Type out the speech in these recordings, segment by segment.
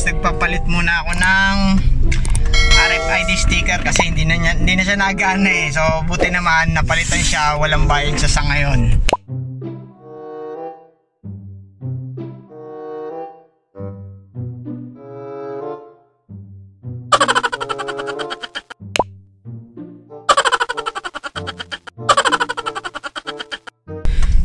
nagpapalit muna ako ng RFID sticker kasi hindi na siya nagana eh. So buti naman napalitan siya, walang bayad siya sa ngayon.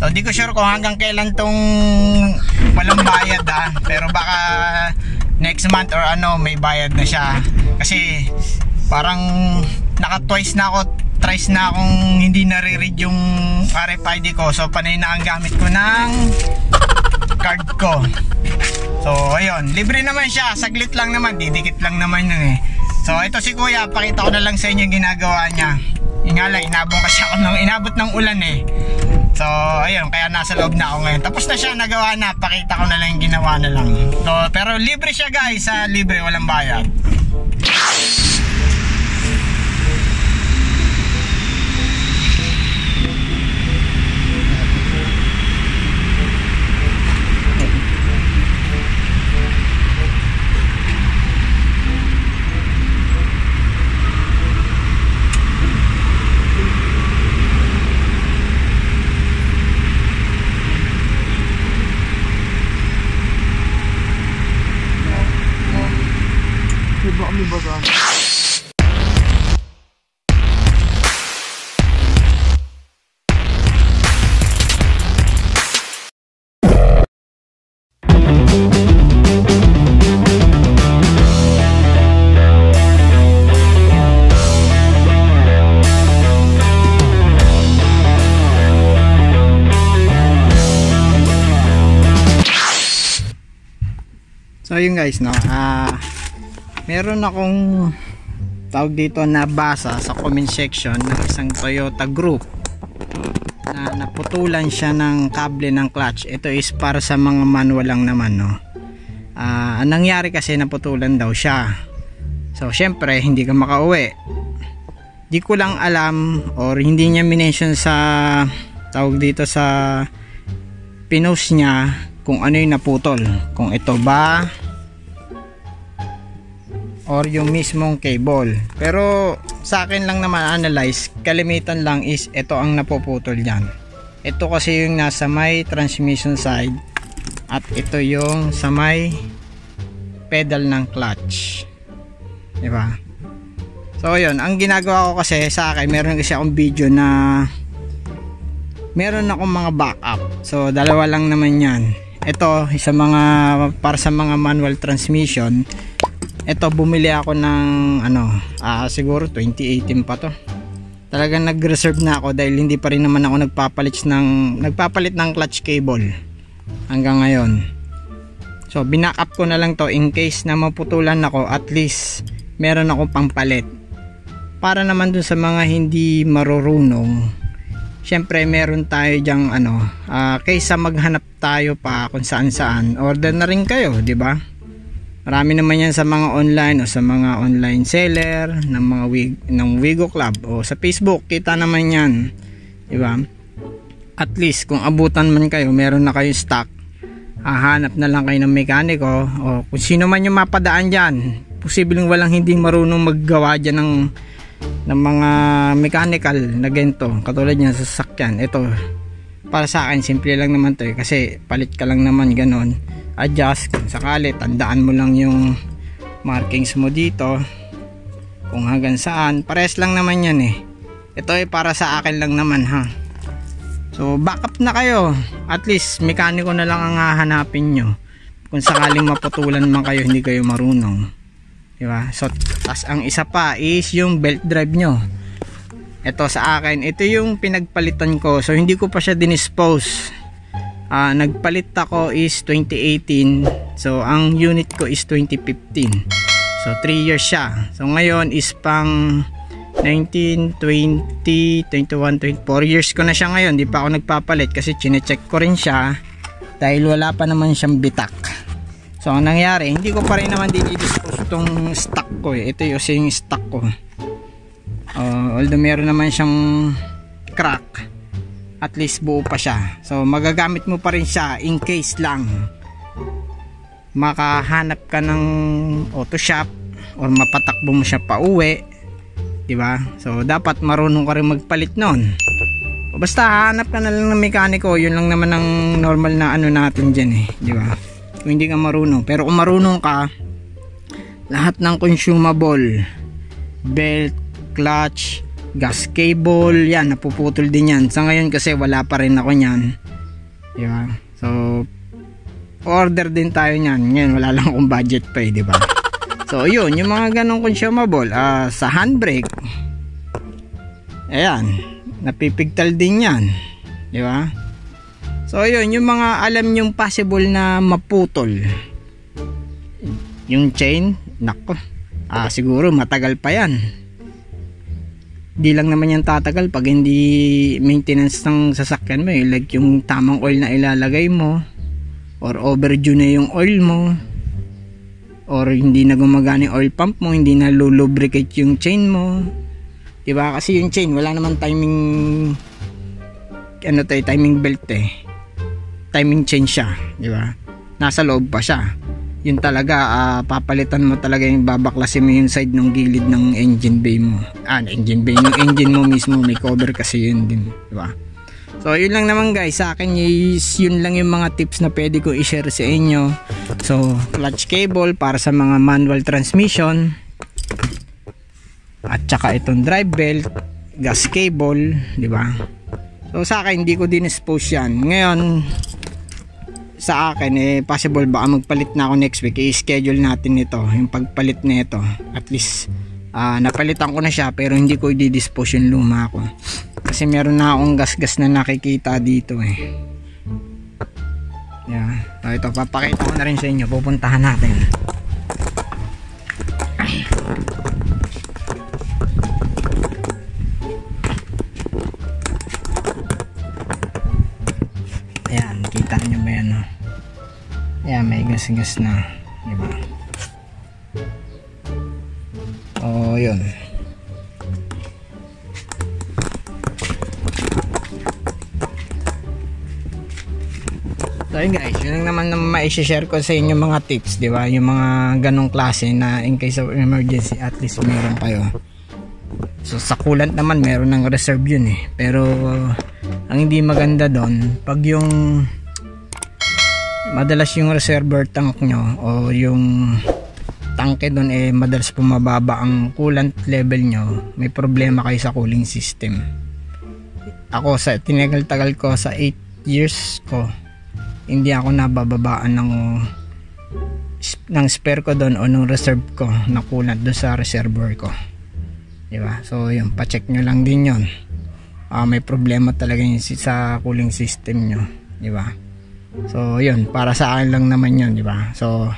So di ko sure kung hanggang kailan tong walang bayad pero baka next month or ano may bayad na siya. Kasi parang thrice na akong hindi nare-read yung RFID ko. So panay na ang gamit ko ng card ko. So ayun, libre naman siya, saglit lang naman, didikit lang naman yun eh. So ito si kuya, pakita ko na lang sa inyo yung ginagawa niya. Yung nga lang, inabot ng ulan eh. So ayun, kaya nasa loob na ako ngayon. Tapos na siya, nagawa na, pakita ko na lang yung ginawa na lang. So, pero libre siya guys, libre, walang bayad. So yun guys, no, meron akong tawag dito na basa sa comment section ng isang Toyota group na naputulan siya ng kable ng clutch. Ito is para sa mga manual lang naman, no. Ang nangyari kasi naputulan daw siya. So syempre hindi ka makauwi. Di ko lang alam or hindi niya minention sa tawag dito sa pinost niya kung ano yung naputol, kung ito ba or yung mismong cable. Pero sa akin lang naman analyze, kalimitan lang is ito ang napuputol dyan. Ito kasi yung nasa may transmission side at ito yung sa may pedal ng clutch, diba? So yun, ang ginagawa ko kasi sa akin, meron kasi akong video na meron akong mga backup. So dalawa lang naman yan. Ito sa mga para sa mga manual transmission. Ito bumili ako ng siguro 2018 pa to. Talagang nag-reserve na ako dahil hindi pa rin naman ako nagpapalit ng clutch cable hanggang ngayon. So binackup ko na lang to in case na maputulan ako, at least meron ako pangpalit. Para naman dun sa mga hindi marurunong, syempre meron tayo dyang kaysa maghanap tayo pa kung saan order na rin kayo, di ba? Marami naman yan sa mga online o sa mga online seller ng mga ng Wigo Club o sa Facebook, kita naman yan, di ba? At least kung abutan man kayo, meron na kayo stock, hahanap na lang kayo ng mekaniko o kung sino man yung mapadaan dyan. Posibleng walang hindi marunong maggawa dyan ng mga mechanical na ganito, katulad niya sa sasakyan. Ito para sa akin simple lang naman to kasi palit ka lang naman, ganon, adjust kung sakali, tandaan mo lang yung markings mo dito kung hanggang saan, pares lang naman yan eh. Ito ay para sa akin lang naman ha. So backup na kayo, at least mekaniko na lang ang hahanapin nyo kung sakaling maputulan man kayo, hindi kayo marunong, diba? So tas ang isa pa is yung belt drive nyo. Ito sa akin, ito yung pinagpalitan ko, so hindi ko pa siya dinispose. Nagpalit ako is 2018, so ang unit ko is 2015, so 3 years siya. So ngayon is pang 19, 20, 21, 24 years ko na siya ngayon. Di pa ako nagpapalit kasi chinecheck ko rin siya dahil wala pa naman siyang bitak. So ang nangyari, hindi ko pa rin naman dinidispose itong stock ko eh. Ito yung stock ko. Although meron naman siyang crack, at least buo pa siya. So magagamit mo pa rin siya in case lang makahanap ka ng auto shop or mapatakbo mo siya pa uwi, di ba? So dapat marunong ka rin magpalit nun. Basta hanap ka na lang ng mekaniko, yun lang naman ang normal na ano natin dyan eh, di ba? Kung hindi ka marunong, pero kung marunong ka, lahat ng consumable, belt, clutch, gas cable, yan, napuputol din yan. Sa ngayon kasi wala pa rin ako yan, di ba? So order din tayo niyan. Ngayon wala lang akong budget pa eh, di ba? So yun, yung mga ganong consumable, sa handbrake, ayan, napipigtal din yan, di ba? So yun, yung mga alam nyong possible na maputol, yung chain, nako, siguro matagal pa yan. Di lang naman yan tatagal pag hindi maintenance ng sasakyan mo eh. Like yung tamang oil na ilalagay mo, or overdue na yung oil mo, or hindi na gumagana yung oil pump mo, hindi na lubricate yung chain mo, diba? Kasi yung chain wala naman timing, ano tayo, timing belt eh, timing chain siya, diba? Nasa loob pa siya. Yun talaga, papalitan mo talaga, yung babaklasin mo yung side ng gilid ng engine bay mo, engine bay, yung engine mo mismo may cover kasi yun din, diba? So yun lang naman guys, sa akin is yun lang yung mga tips na pwede ko i-share sa inyo. So clutch cable para sa mga manual transmission, at saka itong drive belt, gas cable, di ba? So sa akin hindi ko din-expose yan. Ngayon sa akin possible baka magpalit na ako next week, i-schedule natin ito, yung pagpalit na ito. At least napalitan ko na siya, pero hindi ko i-dispose yung luma ko kasi meron na akong gas-gas na nakikita dito eh. Yeah. So ito, papakita ko na rin sa inyo, pupuntahan natin. Ayan, kita nyo ba yan? Ayan, may gas-gas na, diba? Oh, yun. So yun guys, yun lang naman na ma-share ko sa inyo mga tips, di ba? Yung mga ganong klase na in case of emergency, at least meron kayo. So sa coolant naman meron ng reserve yun eh. Pero ang hindi maganda doon, pag yung madalas yung reservoir tank nyo o yung tanke doon madalas pumababa ang coolant level nyo, may problema kayo sa cooling system. Ako sa tinagal-tagal ko sa 8 years ko, hindi ako nabababaan ng spare ko doon o ng reserve ko na coolant doon sa reservoir ko, diba? So yun, pa-check nyo lang din yun. May problema talaga yung sa cooling system nyo, diba? So yun, para sa akin lang naman yun, diba? So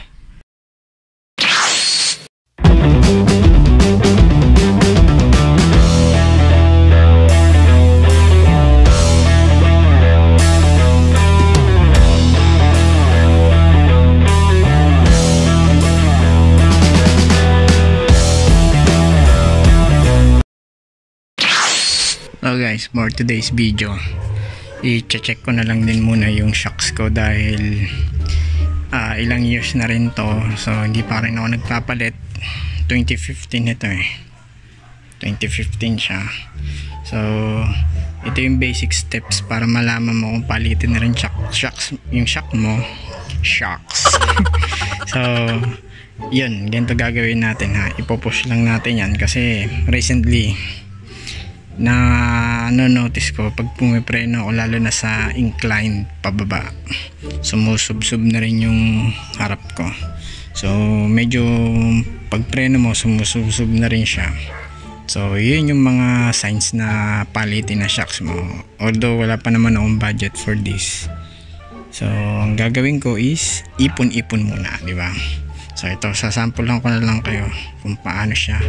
guys, for today's video, i-check ko na lang din muna yung shocks ko dahil ilang years na rin to. So hindi pa rin ako nagpapalit. 2015 ito eh, 2015 siya. So ito yung basic steps para malaman mo kung palitin na rin shocks, yung shock mo, shocks. So yun, ganito gagawin natin ha. Ipopush lang natin yan kasi recently na notice ko pag pumipreno ako, lalo na sa incline pababa, sumusubsub na rin yung harap ko. So medyo pag preno mo sumusubsub na rin siya. So yun yung mga signs na palitin na shocks mo, although wala pa naman akong budget for this. So ang gagawin ko is ipon-ipon muna, di ba? So ito, sasample lang ko na lang kayo kung paano siya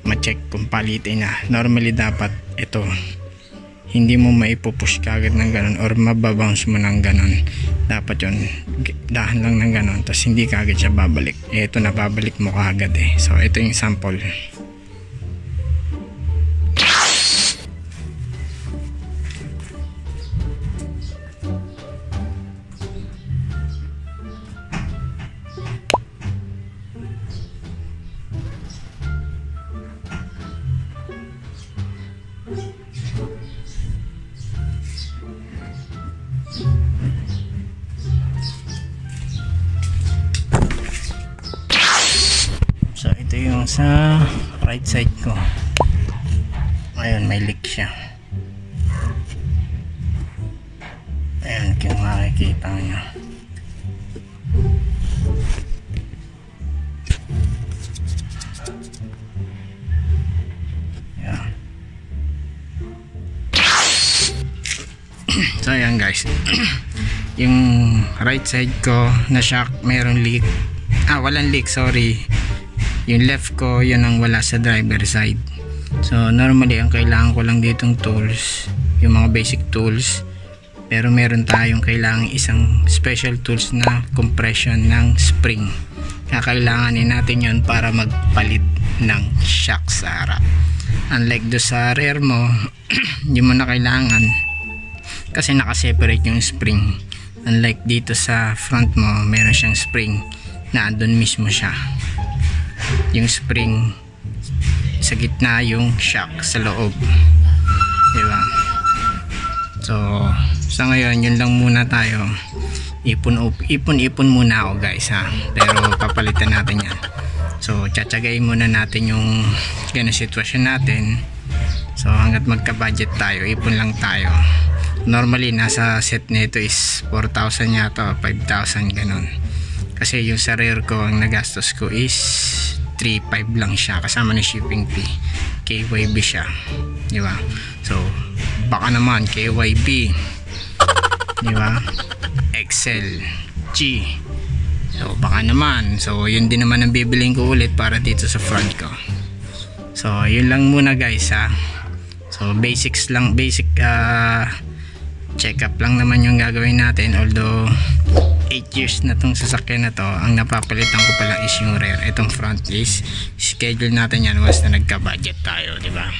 ma-check kung palitin na. Normally dapat ito, hindi mo maipupush kagad ng ganun or mababounce mo ng ganun. Dapat yun, dahan lang ng ganun, tapos hindi kagad siya babalik. Ito na, babalik mo kagad eh. So ito yung sample. sa right side ko. Ayun, may leak siya. Ayun, kung makikita nyo. Ayan. So ayan guys. Yung right side ko na shock, mayroong leak. Walang leak, sorry. Yung left ko, yun ang wala sa driver side. So normally ang kailangan ko lang ditong tools, yung mga basic tools, pero meron tayong kailangan isang special tools na compression ng spring. Kakailanganin natin yun para magpalit ng shock sa harap. Unlike do sa rear mo, hindi mo na kailangan kasi nakaseparate yung spring. Unlike dito sa front mo, meron siyang spring na andun mismo siya, yung spring sa gitna, yung shock sa loob, diba? So sa ngayon yun lang muna tayo. Ipon muna ako guys ha, pero papalitan natin yan. So tsatsagayin muna natin yung ganun sitwasyon natin. So hanggat magka budget tayo, ipon lang tayo. Normally nasa set nito is 4,000 yata, 5,000 ganun. Kasi yung sa rear ko, ang nagastos ko is 3,500 lang siya kasama ng shipping fee. KYB siya, di ba? So baka naman KYB, di ba? Excel G, so baka naman. So yun din naman ang bibiling ko ulit para dito sa front ko. So yun lang muna guys ha. So basics lang, basic check up lang naman yung gagawin natin. Although 8 years na tong sasakyan na to, ang napapalitan ko pala is yung rear. Itong front is schedule natin yan once na nagka budget tayo, di ba?